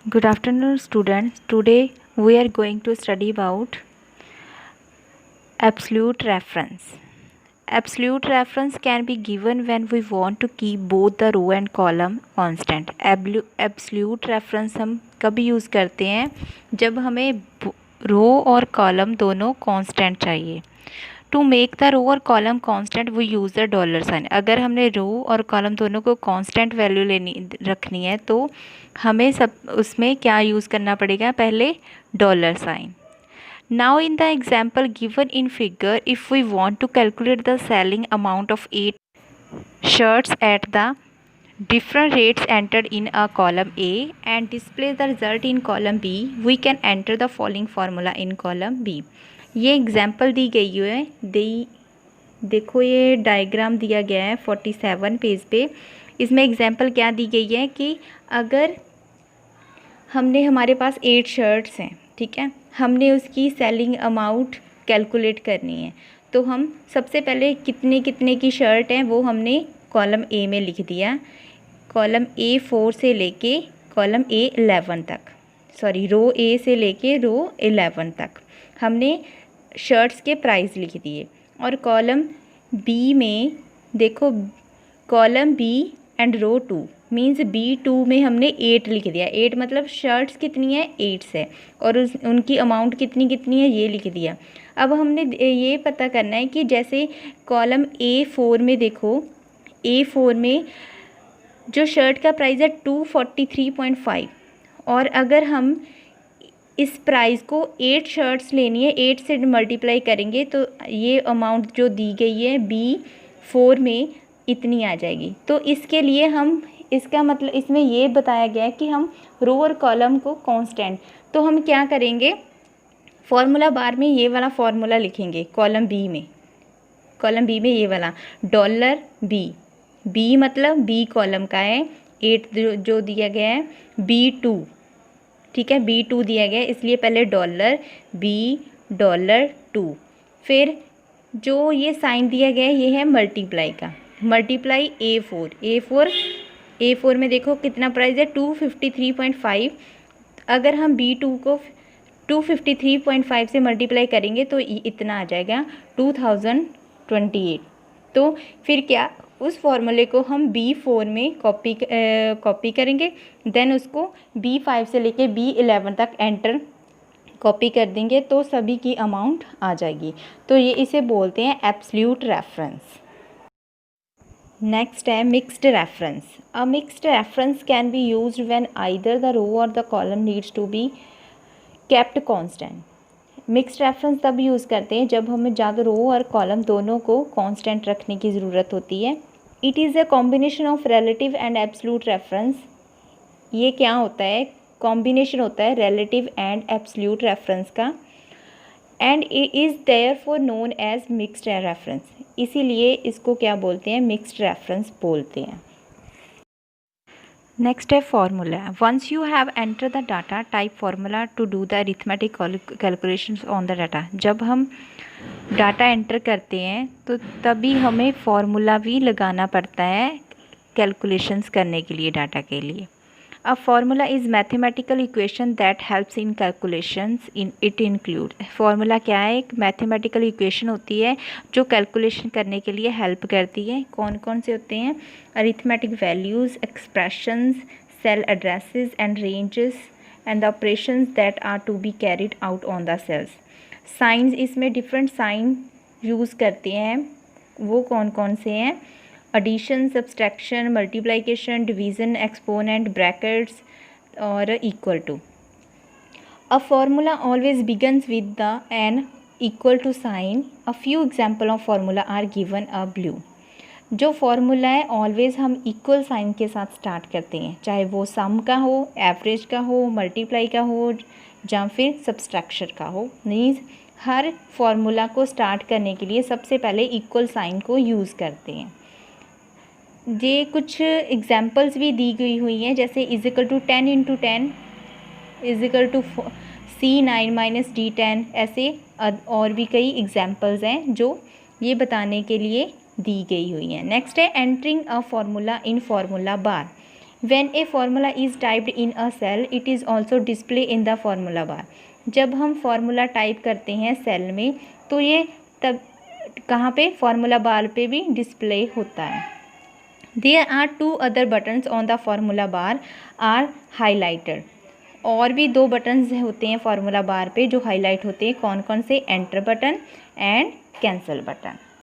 Good afternoon, students. Today we are going to study about absolute reference. Absolute reference can be given when we want to keep both the row and column constant. Absolute reference हम कभी use करते हैं जब हमें रो और column दोनों constant चाहिए. To make the row और column constant we use the dollar sign. अगर हमने रो और कॉलम दोनों को कांस्टेंट वैल्यू रखनी है तो हमें सब उसमें क्या यूज़ करना पड़ेगा, पहले dollar sign. Now in the example given in figure, if we want to calculate the selling amount of 8 shirts at the different rates entered in a column A and display the result in column B, we can enter the following formula in column B. ये example दी गई है, देखो ये diagram दिया गया है 47 page पे. इसमें एग्जाम्पल क्या दी गई है कि अगर हमारे पास 8 शर्ट्स हैं, ठीक है, हमने उसकी सेलिंग अमाउंट कैलकुलेट करनी है. तो हम सबसे पहले कितने कितने की शर्ट हैं वो हमने कॉलम ए में लिख दिया. कॉलम A4 से लेके कॉलम A11 तक, रो ए से लेके रो 11 तक हमने शर्ट्स के प्राइस लिख दिए. और कॉलम बी में देखो, column B and row 2 means B2 में हमने 8 लिख दिया. 8 मतलब शर्ट्स कितनी है, 8 है, और उनकी अमाउंट कितनी है ये लिख दिया. अब हमने ये पता करना है कि जैसे कॉलम A4 में देखो, A4 में जो शर्ट का प्राइस है 243.5, और अगर हम इस प्राइस को 8 शर्ट्स लेनी है, 8 से मल्टीप्लाई करेंगे तो ये अमाउंट जो दी गई है B4 में इतनी आ जाएगी. तो इसके लिए हम, इसका मतलब इसमें ये बताया गया है कि हम रो और कॉलम को कांस्टेंट, तो हम क्या करेंगे, फॉर्मूला बार में ये वाला फॉर्मूला लिखेंगे. कॉलम बी में ये वाला डॉलर बी मतलब बी कॉलम का है, 8 जो दिया गया है, B2, ठीक है, B2 दिया गया है, इसलिए पहले $2. फिर जो ये साइन दिया गया है ये है मल्टीप्लाई का, मल्टीप्लाई A4 में देखो कितना प्राइस है 253.5. अगर हम B2 को 253.5 से मल्टीप्लाई करेंगे तो इतना आ जाएगा 2028. तो फिर क्या, उस फॉर्मूले को हम B4 में कॉपी करेंगे, देन उसको B5 से लेके B11 तक एंटर कॉपी कर देंगे तो सभी की अमाउंट आ जाएगी. तो ये इसे बोलते हैं एब्सोल्यूट रेफरेंस. नेक्स्ट है mixed reference. A mixed reference can be used when either the row or the column needs to be kept constant. Mixed reference तब यूज़ करते हैं जब हमें ज़्यादा रो और कॉलम दोनों को कांस्टेंट रखने की ज़रूरत होती है. It is a combination of relative and absolute reference. ये क्या होता है, कॉम्बिनेशन होता है रिलेटिव एंड एब्सोल्यूट रेफरेंस का. And it is therefore known as mixed reference. इसीलिए इसको क्या बोलते हैं, मिक्स्ड रेफरेंस बोलते हैं. नेक्स्ट है formula. Once you have enter the data type formula to do the arithmetic calculations on the data. जब हम डाटा एंटर करते हैं तो तभी हमें फार्मूला भी लगाना पड़ता है कैलकुलेशंस करने के लिए, डाटा के लिए. A formula is mathematical equation that helps in calculations. It include, formula क्या है, एक मैथमेटिकल इक्वेशन होती है जो कैलकुलेशन करने के लिए हेल्प करती है. कौन कौन से होते हैं, arithmetic values, expressions, cell addresses and ranges and the operations that are to be carried out on the cells. Signs, इसमें डिफरेंट साइन यूज़ करते हैं, वो कौन कौन से हैं, addition, subtraction, multiplication, division, exponent, brackets और equal to. A formula always begins with the an equal to sign. A few example of formula are given a below. जो फार्मूला है ऑलवेज हम इक्वल साइन के साथ start करते हैं, चाहे वो सम का हो, एवरेज का हो, मल्टीप्लाई का हो या फिर सब्सट्रैक्शन का हो. मीन्स हर फार्मूला को स्टार्ट करने के लिए सबसे पहले इक्वल साइन को यूज़ करते हैं. ये कुछ एग्जाम्पल्स भी दी गई हुई हैं, जैसे is equal to 10 × 10 is equal to C9 - D10. ऐसे और भी कई एग्जाम्पल्स हैं जो ये बताने के लिए दी गई हुई हैं. नेक्स्ट है entering a formula in formula bar. When a formula is typed in a cell it is also display in the formula bar. जब हम फार्मूला टाइप करते हैं सेल में तो ये तब कहाँ पे, फार्मूला बार पे भी डिस्प्ले होता है। There are 2 other buttons on the formula bar are highlighted. और भी 2 बटन्स होते हैं फार्मूला बार पे जो हाईलाइट होते हैं, कौन कौन से, enter button and cancel button.